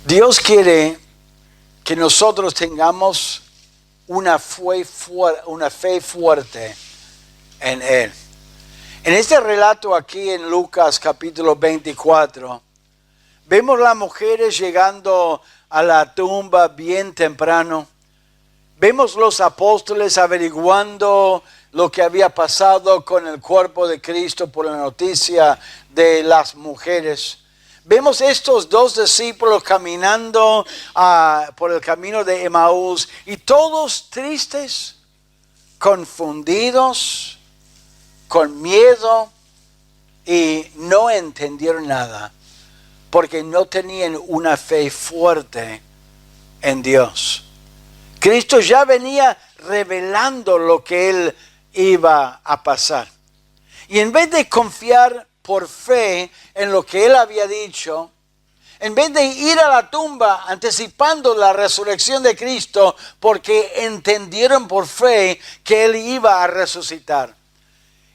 Dios quiere que nosotros tengamos una fe fuerte en Él. En este relato aquí en Lucas capítulo 24, vemos las mujeres llegando a la tumba bien temprano. Vemos los apóstoles averiguando lo que había pasado con el cuerpo de Cristo por la noticia de las mujeres. Vemos estos dos discípulos caminando por el camino de Emaús y todos tristes, confundidos, con miedo y no entendieron nada porque no tenían una fe fuerte en Dios. Cristo ya venía revelando lo que Él iba a pasar. Y en vez de confiar por fe en lo que Él había dicho, en vez de ir a la tumba anticipando la resurrección de Cristo, porque entendieron por fe que Él iba a resucitar,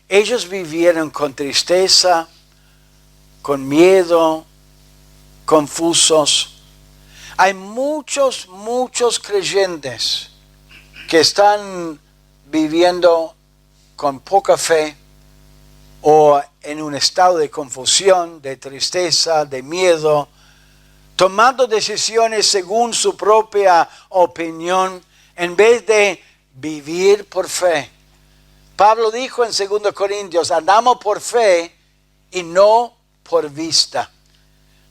ellos vivieron con tristeza, con miedo, confusos. Hay muchos creyentes que están viviendo con poca fe o en un estado de confusión, de tristeza, de miedo, tomando decisiones según su propia opinión en vez de vivir por fe. Pablo dijo en 2 Corintios, andamos por fe y no por vista.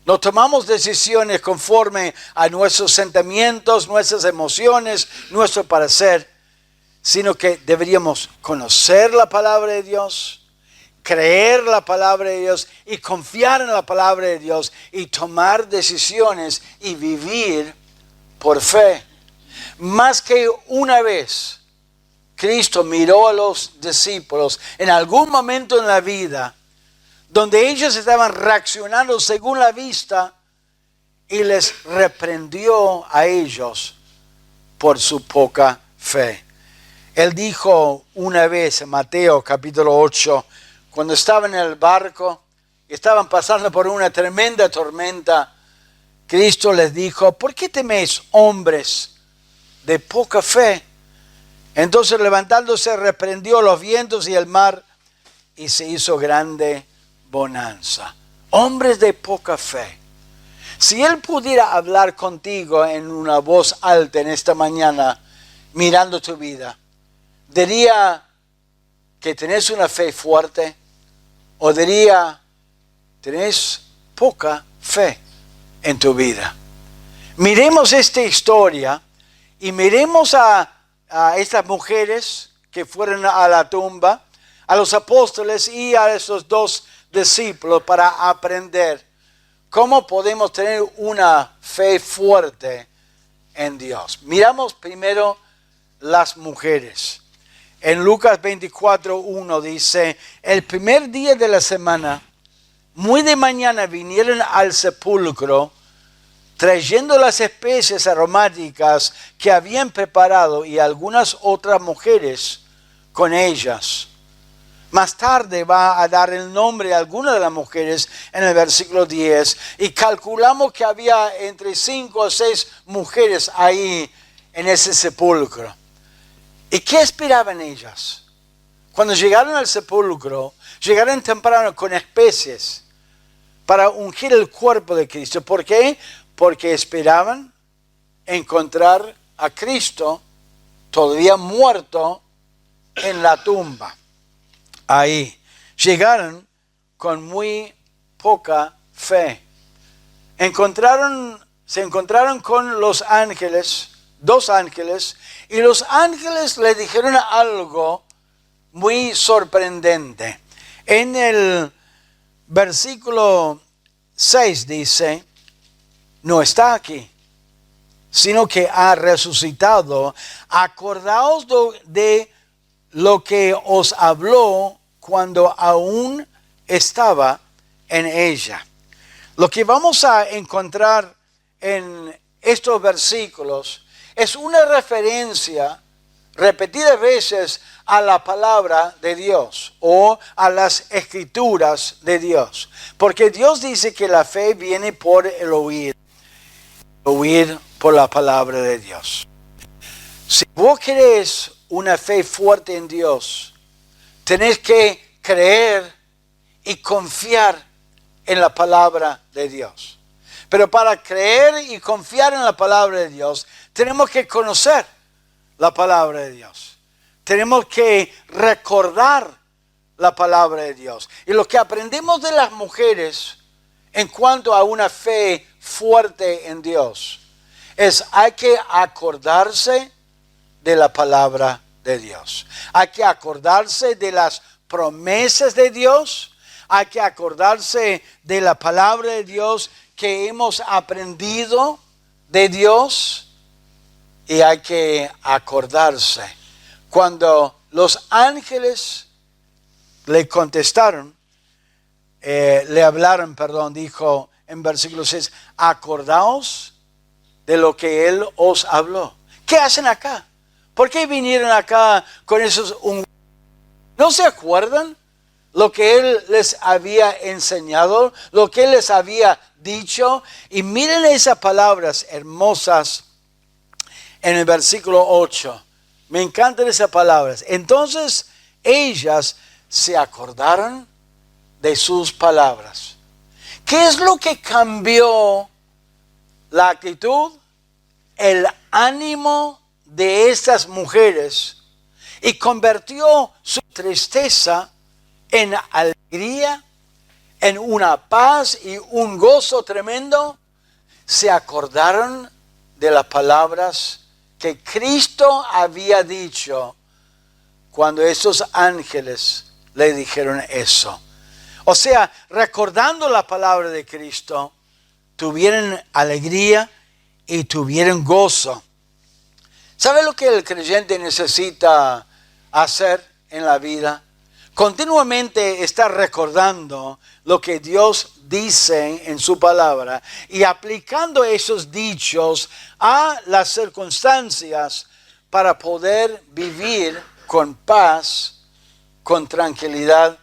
No tomamos decisiones conforme a nuestros sentimientos, nuestras emociones, nuestro parecer, sino que deberíamos conocer la palabra de Dios, creer la palabra de Dios y confiar en la palabra de Dios y tomar decisiones y vivir por fe. Más que una vez, Cristo miró a los discípulos en algún momento en la vida donde ellos estaban reaccionando según la vista y les reprendió a ellos por su poca fe. Él dijo una vez en Mateo capítulo 8, cuando estaban en el barco y estaban pasando por una tremenda tormenta, Cristo les dijo, ¿por qué teméis, hombres de poca fe? Entonces levantándose reprendió los vientos y el mar y se hizo grande bonanza. Hombres de poca fe. Si Él pudiera hablar contigo en una voz alta en esta mañana, mirando tu vida, diría que tenés una fe fuerte o diría tenés poca fe en tu vida. Miremos esta historia y miremos a estas mujeres que fueron a la tumba, a los apóstoles y a esos dos discípulos para aprender cómo podemos tener una fe fuerte en Dios. Miramos primero las mujeres. En Lucas 24:1 dice, el primer día de la semana, muy de mañana vinieron al sepulcro, trayendo las especies aromáticas que habían preparado y algunas otras mujeres con ellas. Más tarde va a dar el nombre a algunas de las mujeres en el versículo 10 y calculamos que había entre 5 o 6 mujeres ahí en ese sepulcro. ¿Y qué esperaban ellas? Cuando llegaron al sepulcro, llegaron temprano con especies para ungir el cuerpo de Cristo. ¿Por qué? Porque esperaban encontrar a Cristo todavía muerto en la tumba. Ahí llegaron con muy poca fe. Se encontraron con los ángeles, 2 ángeles, y los ángeles le dijeron algo muy sorprendente. En el versículo 6 dice, no está aquí, sino que ha resucitado. Acordaos de lo que os habló cuando aún estaba en ella. Lo que vamos a encontrar en estos versículos es una referencia repetidas veces a la palabra de Dios o a las escrituras de Dios. Porque Dios dice que la fe viene por el oír. Oír por la palabra de Dios. Si vos querés una fe fuerte en Dios, tenés que creer y confiar en la palabra de Dios. Pero para creer y confiar en la palabra de Dios, tenemos que conocer la palabra de Dios. Tenemos que recordar la palabra de Dios. Y lo que aprendimos de las mujeres en cuanto a una fe fuerte en Dios es hay que acordarse de la palabra de Dios. Hay que acordarse de las promesas de Dios. Hay que acordarse de la palabra de Dios que hemos aprendido de Dios. Y hay que acordarse cuando los ángeles le contestaron, le hablaron, dijo en versículo 6, acordaos de lo que Él os habló. ¿Qué hacen acá? ¿Por qué vinieron acá con esos? ¿No se acuerdan lo que Él les había enseñado, lo que Él les había dicho? Y miren esas palabras hermosas en el versículo 8. Me encantan esas palabras. Entonces ellas se acordaron de sus palabras. ¿Qué es lo que cambió la actitud, el ánimo de estas mujeres y convirtió su tristeza en alegría, en una paz y un gozo tremendo? Se acordaron de las palabras que Cristo había dicho cuando esos ángeles le dijeron eso. O sea, recordando la palabra de Cristo, tuvieron alegría y tuvieron gozo. ¿Sabe lo que el creyente necesita hacer en la vida? Continuamente estar recordando lo que Dios dice en su palabra y aplicando esos dichos a las circunstancias para poder vivir con paz, con tranquilidad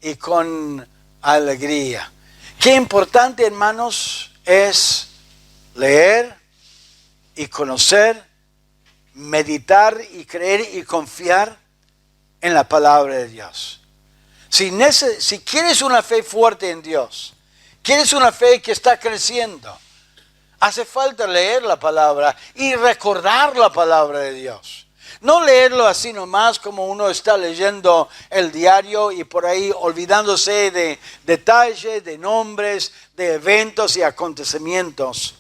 y con alegría. Qué importante, hermanos, es leer y conocer, meditar y creer y confiar en la palabra de Dios. Si quieres una fe fuerte en Dios, quieres una fe que está creciendo, hace falta leer la palabra y recordar la palabra de Dios. No leerlo así nomás como uno está leyendo el diario y por ahí olvidándose de detalles, de nombres, de eventos y acontecimientos,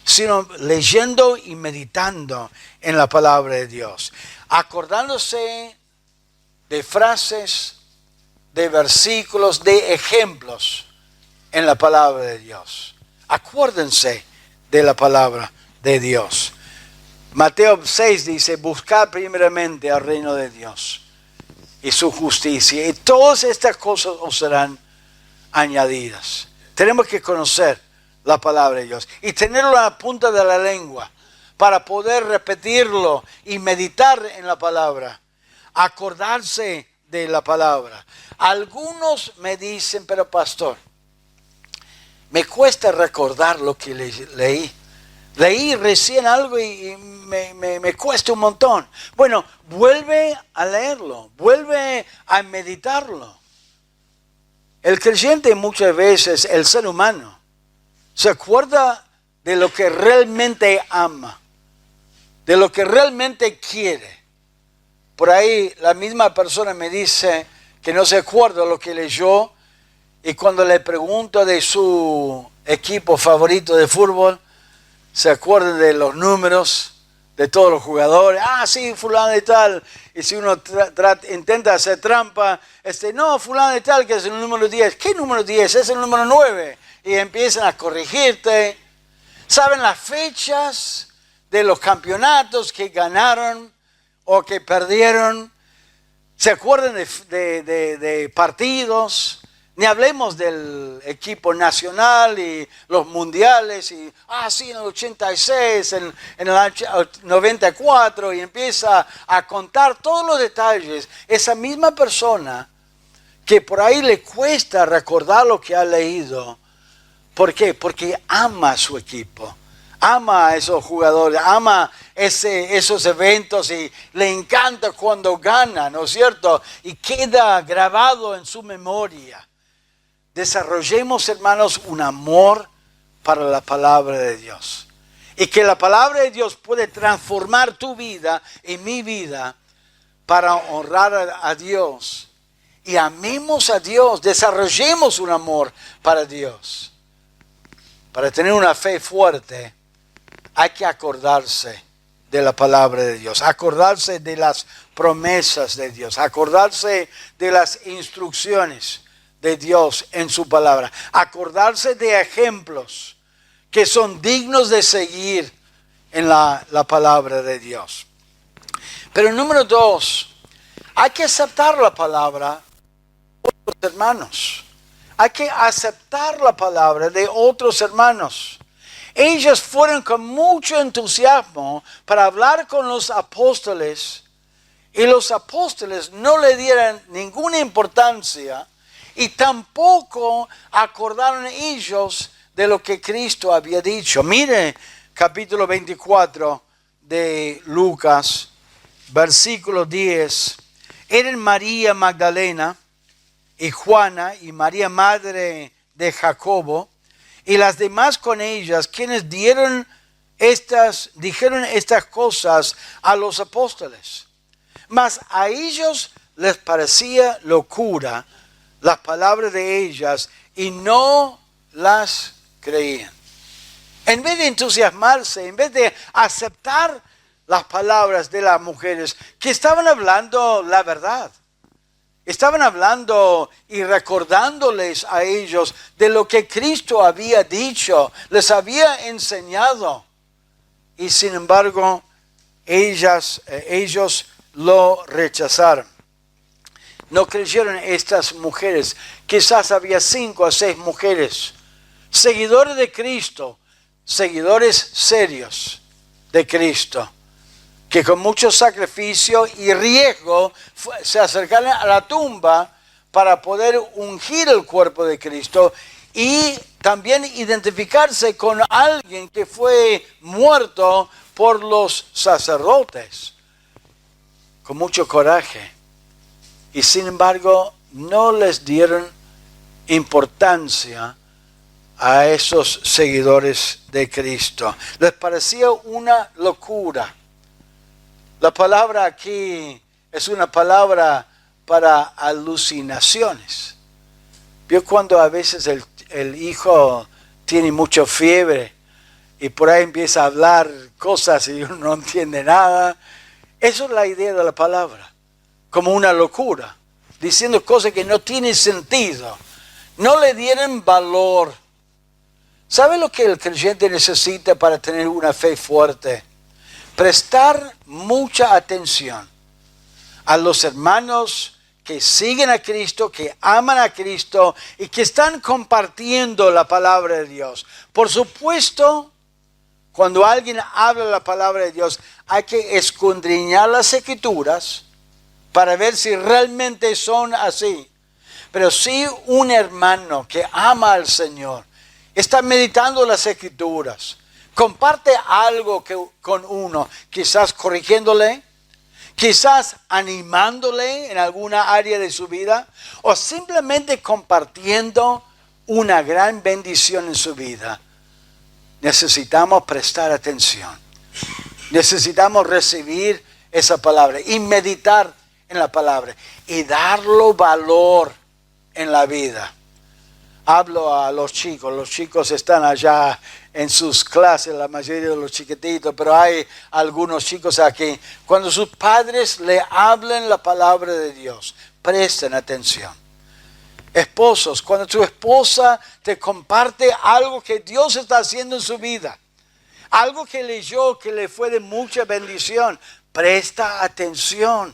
sino leyendo y meditando en la palabra de Dios, acordándose de frases, de versículos, de ejemplos en la palabra de Dios. Acuérdense de la palabra de Dios. Mateo 6 dice, buscad primeramente al reino de Dios y su justicia, y todas estas cosas os serán añadidas. Tenemos que conocer la palabra de Dios y tenerlo a la punta de la lengua para poder repetirlo y meditar en la palabra, acordarse de la palabra. Algunos me dicen, pero pastor, me cuesta recordar lo que leí. Leí recién algo y me cuesta un montón. Bueno, vuelve a leerlo, vuelve a meditarlo. El creyente muchas veces, el ser humano, se acuerda de lo que realmente ama, de lo que realmente quiere. Por ahí la misma persona me dice que no se acuerda lo que leyó, y cuando le pregunto de su equipo favorito de fútbol, se acuerda de los números de todos los jugadores. Ah, sí, fulano de tal. Y si uno intenta hacer trampa, no, fulano de tal, que es el número 10. ¿Qué número 10? Es el número 9. Y empiezan a corregirte. Saben las fechas de los campeonatos que ganaron o que perdieron. Se acuerdan de partidos. Ni hablemos del equipo nacional y los mundiales. Y, sí, en el 86, en el 94. Y empieza a contar todos los detalles. Esa misma persona que por ahí le cuesta recordar lo que ha leído. ¿Por qué? Porque ama a su equipo, ama a esos jugadores, ama esos eventos y le encanta cuando gana, ¿no es cierto? Y queda grabado en su memoria. Desarrollemos, hermanos, un amor para la palabra de Dios. Y que la palabra de Dios puede transformar tu vida y mi vida para honrar a Dios. Y amemos a Dios, desarrollemos un amor para Dios. Para tener una fe fuerte, hay que acordarse de la palabra de Dios, acordarse de las promesas de Dios, acordarse de las instrucciones de Dios en su palabra, acordarse de ejemplos que son dignos de seguir en la palabra de Dios. Pero número 2, hay que aceptar la palabra de otros hermanos. Hay que aceptar la palabra de otros hermanos. Ellos fueron con mucho entusiasmo para hablar con los apóstoles y los apóstoles no le dieron ninguna importancia y tampoco acordaron ellos de lo que Cristo había dicho. Mire capítulo 24 de Lucas, versículo 10. Eran María Magdalena y Juana y María madre de Jacobo y las demás con ellas, quienes dijeron estas cosas a los apóstoles. Mas a ellos les parecía locura las palabras de ellas y no las creían. En vez de entusiasmarse, en vez de aceptar las palabras de las mujeres que estaban hablando la verdad, estaban hablando y recordándoles a ellos de lo que Cristo había dicho, les había enseñado. Y sin embargo, ellos lo rechazaron. No creyeron estas mujeres. Quizás había 5 o 6 mujeres, seguidores de Cristo, seguidores serios de Cristo, que con mucho sacrificio y riesgo se acercaron a la tumba para poder ungir el cuerpo de Cristo y también identificarse con alguien que fue muerto por los sacerdotes. Con mucho coraje. Y sin embargo, no les dieron importancia a esos seguidores de Cristo. Les parecía una locura. La palabra aquí es una palabra para alucinaciones. ¿Vio cuando a veces el hijo tiene mucha fiebre y por ahí empieza a hablar cosas y uno no entiende nada? Eso es la idea de la palabra, como una locura, diciendo cosas que no tienen sentido. No le dieron valor. ¿Sabe lo que el creyente necesita para tener una fe fuerte? Prestar mucha atención a los hermanos que siguen a Cristo, que aman a Cristo y que están compartiendo la palabra de Dios. Por supuesto, cuando alguien habla la palabra de Dios, hay que escudriñar las Escrituras para ver si realmente son así. Pero si un hermano que ama al Señor está meditando las Escrituras, comparte algo con uno, quizás corrigiéndole, quizás animándole en alguna área de su vida, o simplemente compartiendo una gran bendición en su vida. Necesitamos prestar atención. Necesitamos recibir esa palabra y meditar en la palabra y darlo valor en la vida. Hablo a los chicos están allá en sus clases, la mayoría de los chiquititos, pero hay algunos chicos aquí. Cuando sus padres le hablen la palabra de Dios, presten atención. Esposos, cuando tu esposa te comparte algo que Dios está haciendo en su vida, algo que leyó, que le fue de mucha bendición, presta atención.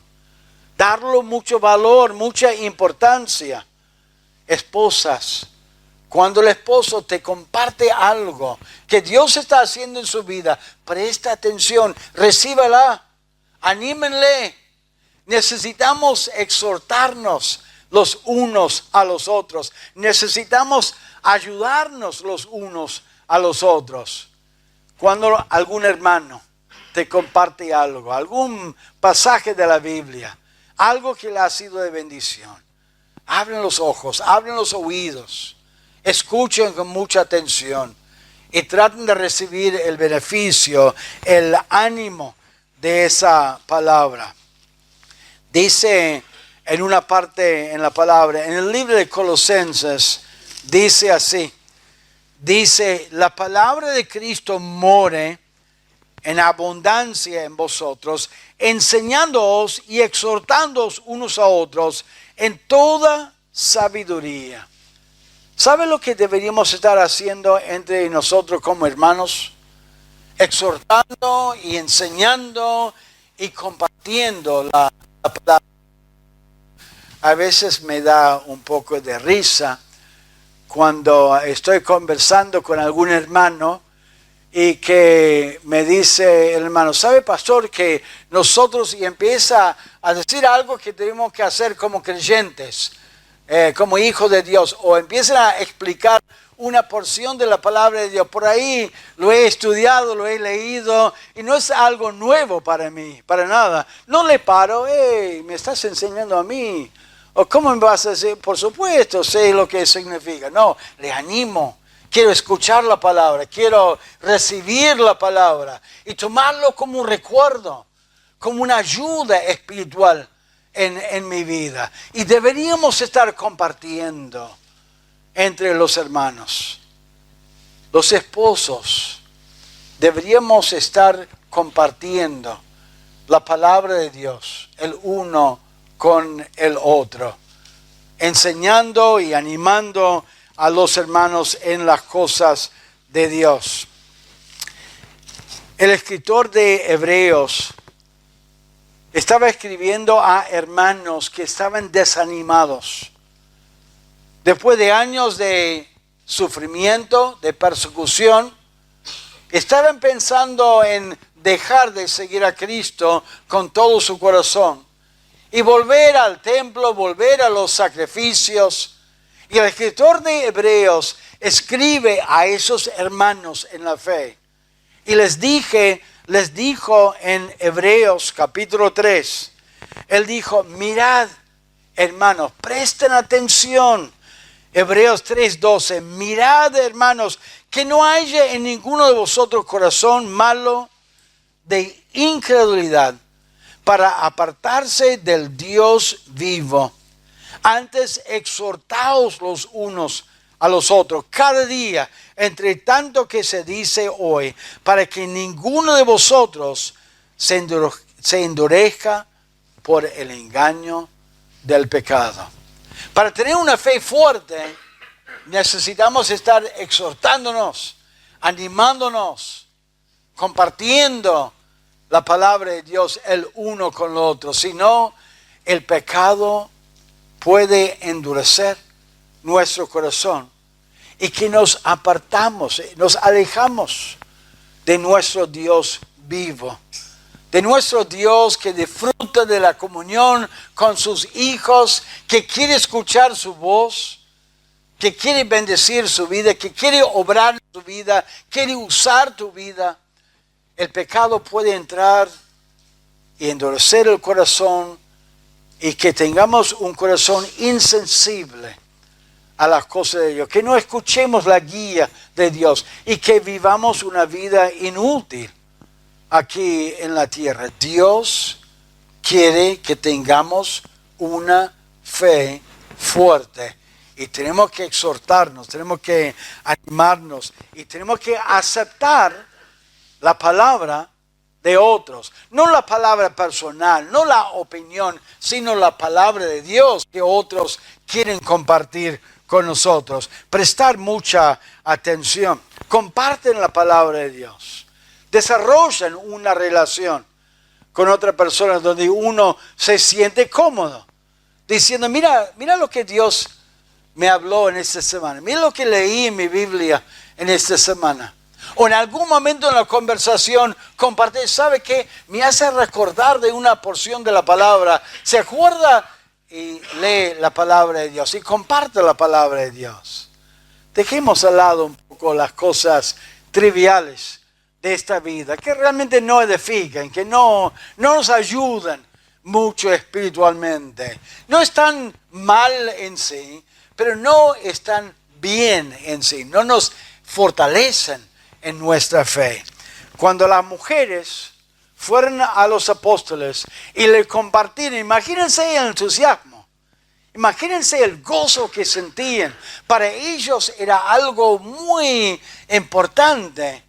Darlo mucho valor, mucha importancia. Esposas, cuando el esposo te comparte algo que Dios está haciendo en su vida, presta atención, recíbala, anímenle. Necesitamos exhortarnos los unos a los otros. Necesitamos ayudarnos los unos a los otros. Cuando algún hermano te comparte algo, algún pasaje de la Biblia, algo que le ha sido de bendición, abren los ojos, abren los oídos, escuchen con mucha atención y traten de recibir el beneficio, el ánimo de esa palabra. Dice en una parte en la palabra, en el libro de Colosenses, dice así, dice, la palabra de Cristo more en abundancia en vosotros, enseñándoos y exhortándoos unos a otros en toda sabiduría. ¿Sabe lo que deberíamos estar haciendo entre nosotros como hermanos? Exhortando y enseñando y compartiendo la palabra. A veces me da un poco de risa cuando estoy conversando con algún hermano y que me dice el hermano, ¿sabe, pastor, que nosotros, y empieza a decir algo que tenemos que hacer como creyentes, como hijos de Dios, o empiezan a explicar una porción de la palabra de Dios? Por ahí lo he estudiado, lo he leído, y no es algo nuevo para mí, para nada. No le paro, me estás enseñando a mí. ¿O cómo me vas a decir? Por supuesto, sé lo que significa. No, le animo. Quiero escuchar la palabra, quiero recibir la palabra y tomarlo como un recuerdo, como una ayuda espiritual en mi vida. Y deberíamos estar compartiendo entre los hermanos. Los esposos deberíamos estar compartiendo la palabra de Dios, el uno con el otro, enseñando y animando a los hermanos en las cosas de Dios. El escritor de Hebreos estaba escribiendo a hermanos que estaban desanimados. Después de años de sufrimiento, de persecución, estaban pensando en dejar de seguir a Cristo con todo su corazón y volver al templo, volver a los sacrificios. Y el escritor de Hebreos escribe a esos hermanos en la fe. Y les dijo en Hebreos capítulo 3, él dijo, mirad, hermanos, presten atención. Hebreos 3:12, mirad, hermanos, que no haya en ninguno de vosotros corazón malo de incredulidad para apartarse del Dios vivo. Antes exhortaos los unos a los otros cada día, entre tanto que se dice hoy, para que ninguno de vosotros se endurezca por el engaño del pecado. Para tener una fe fuerte, necesitamos estar exhortándonos, animándonos, compartiendo la palabra de Dios el uno con el otro. Si no, el pecado puede endurecer nuestro corazón y que nos apartamos, nos alejamos de nuestro Dios vivo, de nuestro Dios que disfruta de la comunión con sus hijos, que quiere escuchar su voz, que quiere bendecir su vida, que quiere obrar su vida, quiere usar tu vida. El pecado puede entrar y endurecer el corazón y que tengamos un corazón insensible a las cosas de Dios, que no escuchemos la guía de Dios y que vivamos una vida inútil aquí en la tierra. Dios quiere que tengamos una fe fuerte y tenemos que exhortarnos, tenemos que animarnos y tenemos que aceptar la palabra de otros, no la palabra personal, no la opinión, sino la palabra de Dios que otros quieren compartir con nosotros. Prestar mucha atención. Comparten la palabra de Dios. Desarrollan una relación con otra persona donde uno se siente cómodo, diciendo, mira lo que Dios me habló en esta semana, mira lo que leí en mi Biblia en esta semana. O en algún momento en la conversación compartir, ¿sabe qué? Me hace recordar de una porción de la palabra. ¿Se acuerda? Y lee la palabra de Dios y comparte la palabra de Dios. Dejemos al lado un poco las cosas triviales de esta vida, que realmente no edifican, que no nos ayudan mucho espiritualmente. No están mal en sí, pero no están bien en sí, no nos fortalecen en nuestra fe. Cuando las mujeres fueron a los apóstoles y le compartieron, imagínense el entusiasmo, imagínense el gozo que sentían. Para ellos era algo muy importante.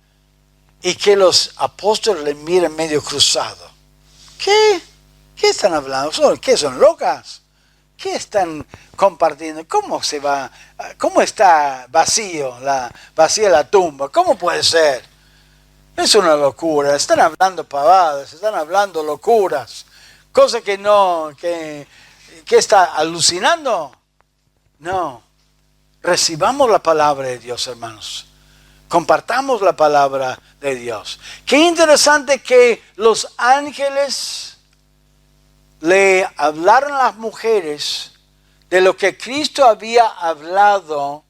Y que los apóstoles le miren medio cruzado. ¿Qué? ¿Qué están hablando? ¿Qué son locas? ¿Qué están compartiendo? ¿Cómo se va? ¿Cómo está vacía la tumba? ¿Cómo puede ser? Es una locura. Están hablando pavadas, están hablando locuras. Cosa que no, que está alucinando. No. Recibamos la palabra de Dios, hermanos. Compartamos la palabra de Dios. Qué interesante que los ángeles le hablaron a las mujeres de lo que Cristo había hablado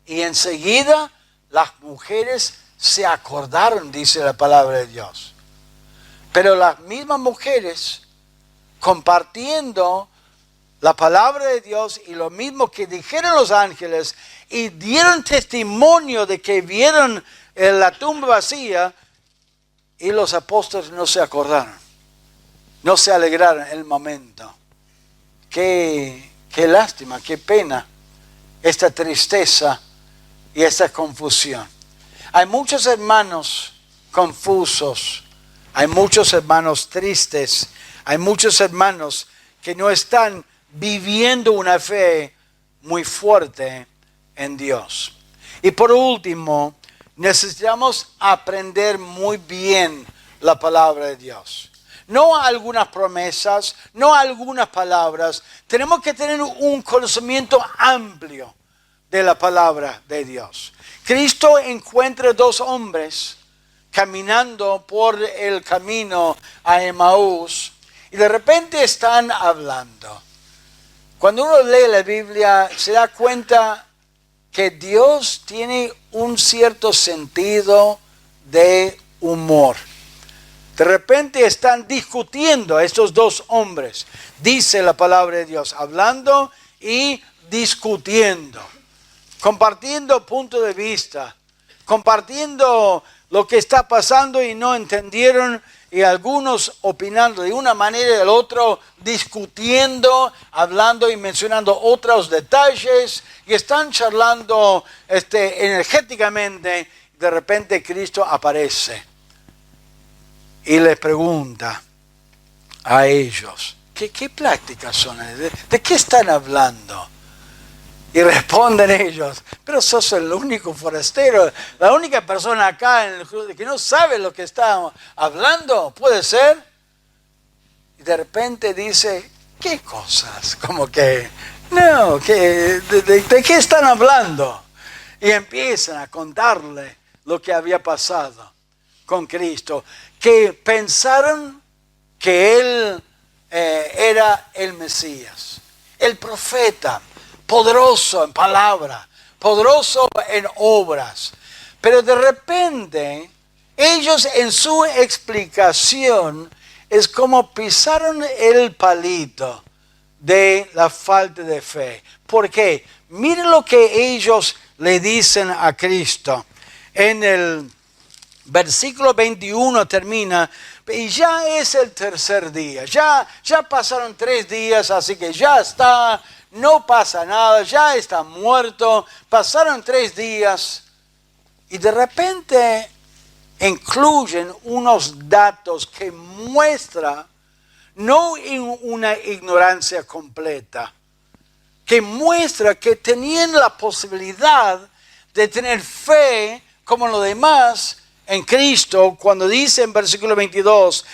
y enseguida las mujeres se acordaron, dice la palabra de Dios. Pero las mismas mujeres compartiendo la palabra de Dios y lo mismo que dijeron los ángeles y dieron testimonio de que vieron la tumba vacía, y los apóstoles no se acordaron, no se alegraron en el momento. Qué lástima, qué pena esta tristeza y esta confusión. Hay muchos hermanos confusos, hay muchos hermanos tristes, hay muchos hermanos que no están viviendo una fe muy fuerte en Dios. Y por último, necesitamos aprender muy bien la palabra de Dios. No algunas promesas, no algunas palabras. Tenemos que tener un conocimiento amplio de la palabra de Dios. Cristo encuentra dos hombres caminando por el camino a Emaús y de repente están hablando. Cuando uno lee la Biblia se da cuenta que Dios tiene un cierto sentido de humor. De repente están discutiendo estos dos hombres, dice la palabra de Dios, hablando y discutiendo, compartiendo punto de vista, compartiendo lo que está pasando y no entendieron, y algunos opinando de una manera y del otro, discutiendo, hablando y mencionando otros detalles, y están charlando energéticamente. De repente Cristo aparece y les pregunta a ellos, ¿qué prácticas son? ¿De qué están hablando? Y responden ellos, pero sos el único forastero, la única persona acá que no sabe lo que está hablando, ¿puede ser? Y de repente dice, ¿qué cosas? Como que, no, ¿de qué están hablando? Y empiezan a contarle lo que había pasado con Cristo, que pensaron que Él era el Mesías, el profeta, poderoso en palabra, poderoso en obras. Pero de repente, ellos en su explicación es como pisaron el palito de la falta de fe. ¿Por qué? Miren lo que ellos le dicen a Cristo. En el versículo 21 termina, y ya es el tercer día, ya pasaron 3 días, así que ya está. No pasa nada, ya está muerto, pasaron 3 días y de repente incluyen unos datos que muestran no una ignorancia completa, que muestra que tenían la posibilidad de tener fe como los demás en Cristo, cuando dice en versículo 22,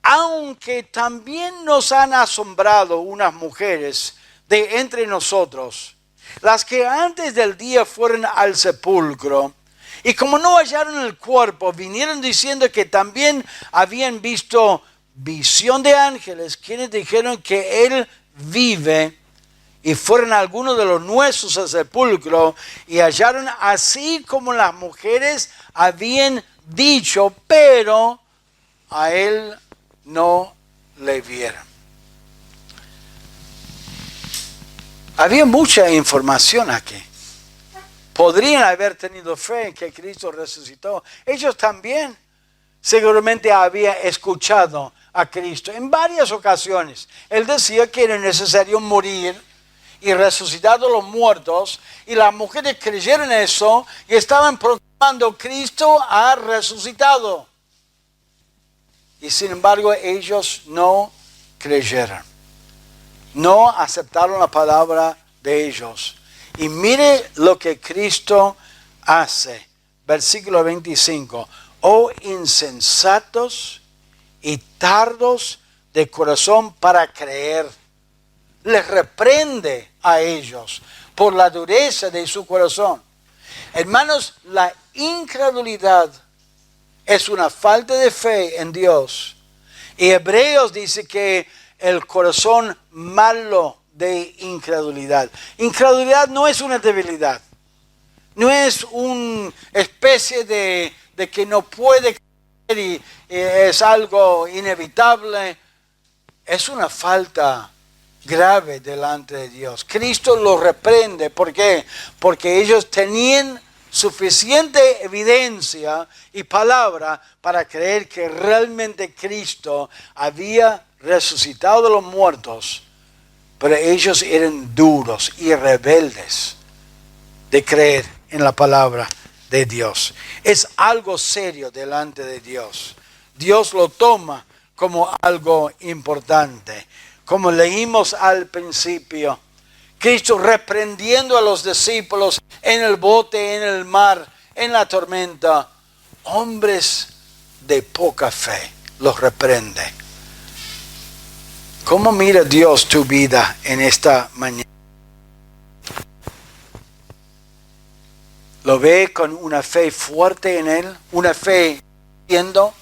aunque también nos han asombrado unas mujeres de entre nosotros, las que antes del día fueron al sepulcro, y como no hallaron el cuerpo, vinieron diciendo que también habían visto visión de ángeles, quienes dijeron que Él vive, y fueron algunos de los nuestros al sepulcro, y hallaron así como las mujeres habían dicho, pero a él no le vieron. Había mucha información aquí. Podrían haber tenido fe en que Cristo resucitó. Ellos también seguramente habían escuchado a Cristo en varias ocasiones. Él decía que era necesario morir y resucitar de los muertos, y las mujeres creyeron eso y estaban proclamando: Cristo ha resucitado. Y sin embargo ellos no creyeron, no aceptaron la palabra de ellos. Y mire lo que Cristo hace. Versículo 25. Oh insensatos y tardos de corazón para creer. Les reprende a ellos por la dureza de su corazón. Hermanos, la incredulidad es una falta de fe en Dios. Y Hebreos dice que el corazón malo de incredulidad. Incredulidad no es una debilidad. No es una especie de que no puede creer y es algo inevitable. Es una falta grave delante de Dios. Cristo lo reprende. ¿Por qué? Porque ellos tenían suficiente evidencia y palabra para creer que realmente Cristo había resucitado de los muertos, pero ellos eran duros y rebeldes de creer en la palabra de Dios. Es algo serio delante de Dios. Dios lo toma como algo importante. Como leímos al principio, Cristo reprendiendo a los discípulos en el bote, en el mar, en la tormenta, hombres de poca fe, los reprende. ¿Cómo mira Dios tu vida en esta mañana? ¿Lo ve con una fe fuerte en Él? ¿Una fe creciendo?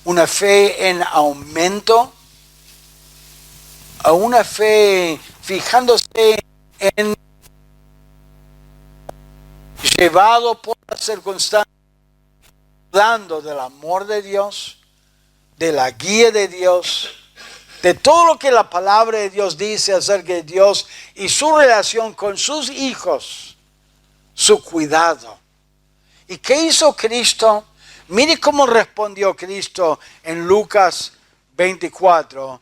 ¿Una fe en aumento? ¿O una fe fijándose en llevado por las circunstancias, dudando del amor de Dios, de la guía de Dios, de todo lo que la palabra de Dios dice acerca de Dios y su relación con sus hijos, su cuidado? ¿Y qué hizo Cristo? Mire cómo respondió Cristo en Lucas 24,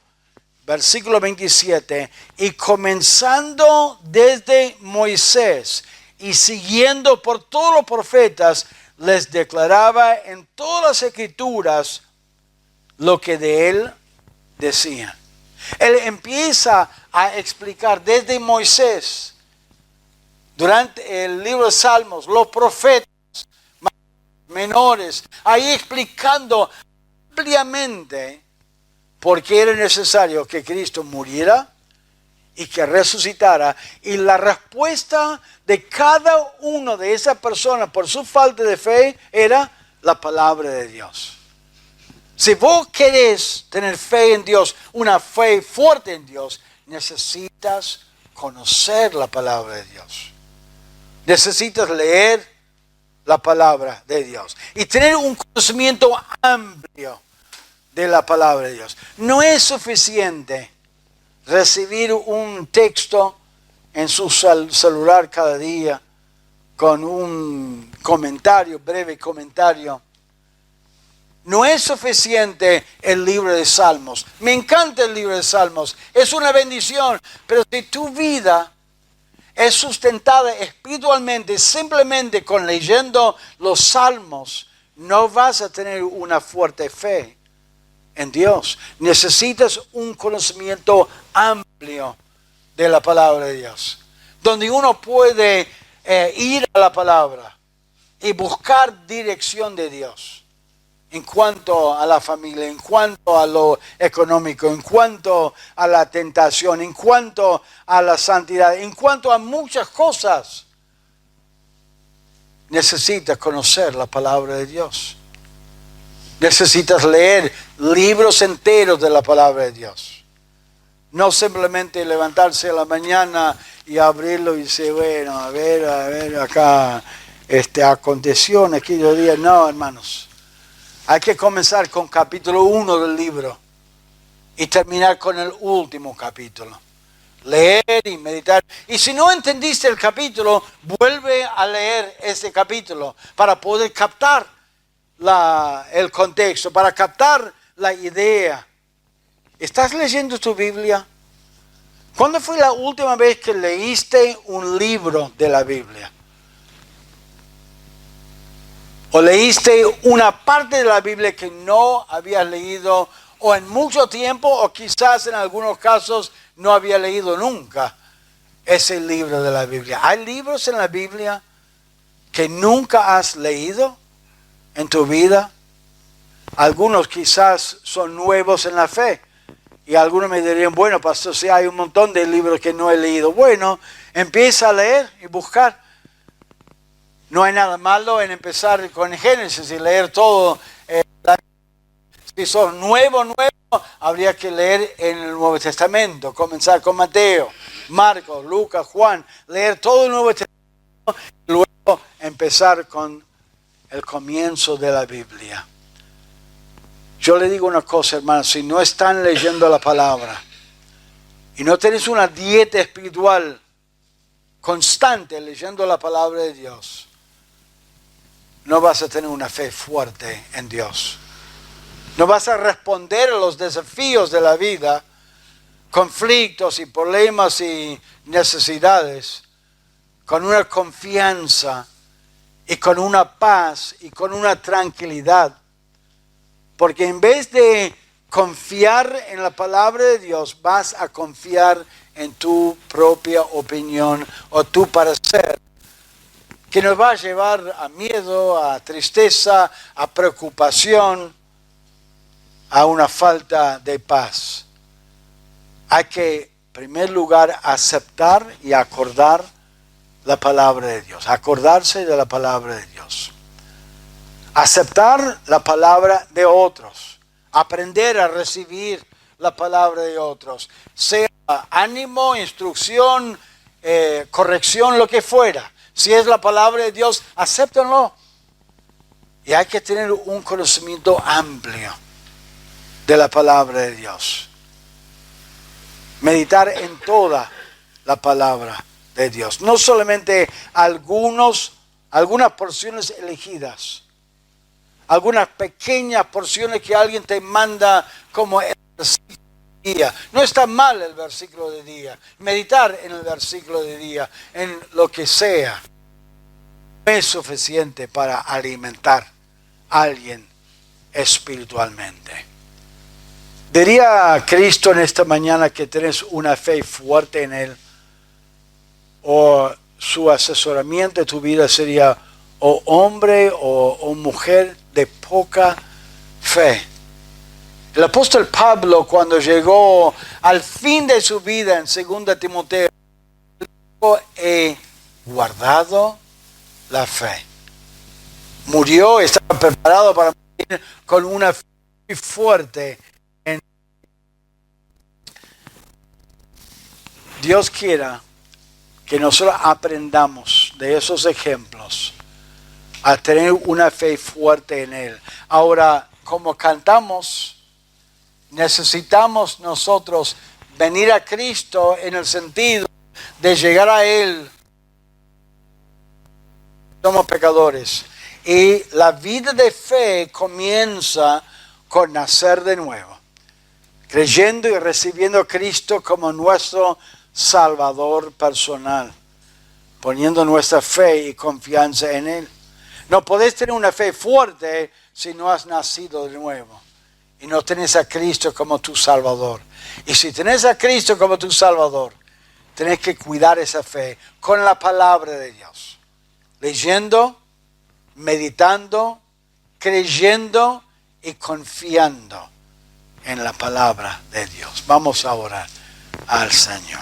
versículo 27. Y comenzando desde Moisés y siguiendo por todos los profetas, les declaraba en todas las escrituras lo que de él decían. Él empieza a explicar desde Moisés, durante el libro de Salmos, los profetas menores, ahí explicando ampliamente por qué era necesario que Cristo muriera y que resucitara. Y la respuesta de cada uno de esas personas por su falta de fe era la palabra de Dios. Si vos querés tener fe en Dios, una fe fuerte en Dios, necesitas conocer la palabra de Dios. Necesitas leer la palabra de Dios y tener un conocimiento amplio de la palabra de Dios. No es suficiente recibir un texto en su celular cada día con un comentario, breve comentario. No es suficiente el libro de Salmos. Me encanta el libro de Salmos. Es una bendición. Pero si tu vida es sustentada espiritualmente simplemente con leyendo los Salmos, no vas a tener una fuerte fe en Dios. Necesitas un conocimiento amplio de la palabra de Dios, donde uno puede ir a la palabra y buscar dirección de Dios en cuanto a la familia, en cuanto a lo económico, en cuanto a la tentación, en cuanto a la santidad, en cuanto a muchas cosas. Necesitas conocer la palabra de Dios. Necesitas leer libros enteros de la palabra de Dios. No simplemente levantarse a la mañana y abrirlo y decir, bueno, a ver acá, aconteció en aquellos días. No, hermanos. Hay que comenzar con capítulo 1 del libro y terminar con el último capítulo. Leer y meditar. Y si no entendiste el capítulo, vuelve a leer ese capítulo para poder captar el contexto, para captar la idea. ¿Estás leyendo tu Biblia? ¿Cuándo fue la última vez que leíste un libro de la Biblia? ¿O leíste una parte de la Biblia que no habías leído o en mucho tiempo o quizás en algunos casos no había leído nunca ese libro de la Biblia? ¿Hay libros en la Biblia que nunca has leído en tu vida? Algunos quizás son nuevos en la fe. Y algunos me dirían, bueno, pastor, si hay un montón de libros que no he leído. Bueno, empieza a leer y buscar. No hay nada malo en empezar con Génesis y leer todo. Si sos nuevo, habría que leer en el Nuevo Testamento. Comenzar con Mateo, Marcos, Lucas, Juan. Leer todo el Nuevo Testamento y luego empezar con el comienzo de la Biblia. Yo le digo una cosa, hermanos, si no están leyendo la palabra y no tenés una dieta espiritual constante leyendo la palabra de Dios, no vas a tener una fe fuerte en Dios. No vas a responder a los desafíos de la vida, conflictos y problemas y necesidades, con una confianza y con una paz y con una tranquilidad. Porque en vez de confiar en la palabra de Dios, vas a confiar en tu propia opinión o tu parecer, que nos va a llevar a miedo, a tristeza, a preocupación, a una falta de paz. Hay que, en primer lugar, aceptar y acordar la palabra de Dios, acordarse de la palabra de Dios. Aceptar la palabra de otros, aprender a recibir la palabra de otros, sea ánimo, instrucción, corrección, lo que fuera. Si es la palabra de Dios, acéptenlo. Y hay que tener un conocimiento amplio de la palabra de Dios. Meditar en toda la palabra de Dios. No solamente algunas porciones elegidas. Algunas pequeñas porciones que alguien te manda como el versículo de día. No está mal el versículo de día. Meditar en el versículo de día, en lo que sea, no es suficiente para alimentar a alguien espiritualmente. Diría Cristo en esta mañana que tenés una fe fuerte en Él, o su asesoramiento de tu vida sería o hombre o mujer de poca fe. El apóstol Pablo, cuando llegó al fin de su vida en 2 Timoteo, dijo, he guardado la fe. Murió, estaba preparado para morir con una fe fuerte. Dios quiera que nosotros aprendamos de esos ejemplos a tener una fe fuerte en Él. Ahora, como cantamos, necesitamos nosotros venir a Cristo en el sentido de llegar a Él. Somos pecadores. Y la vida de fe comienza con nacer de nuevo, creyendo y recibiendo a Cristo como nuestro Salvador personal, poniendo nuestra fe y confianza en Él. No podés tener una fe fuerte si no has nacido de nuevo y no tenés a Cristo como tu Salvador. Y si tenés a Cristo como tu Salvador, tenés que cuidar esa fe con la palabra de Dios, leyendo, meditando, creyendo y confiando en la palabra de Dios. Vamos a orar al Señor.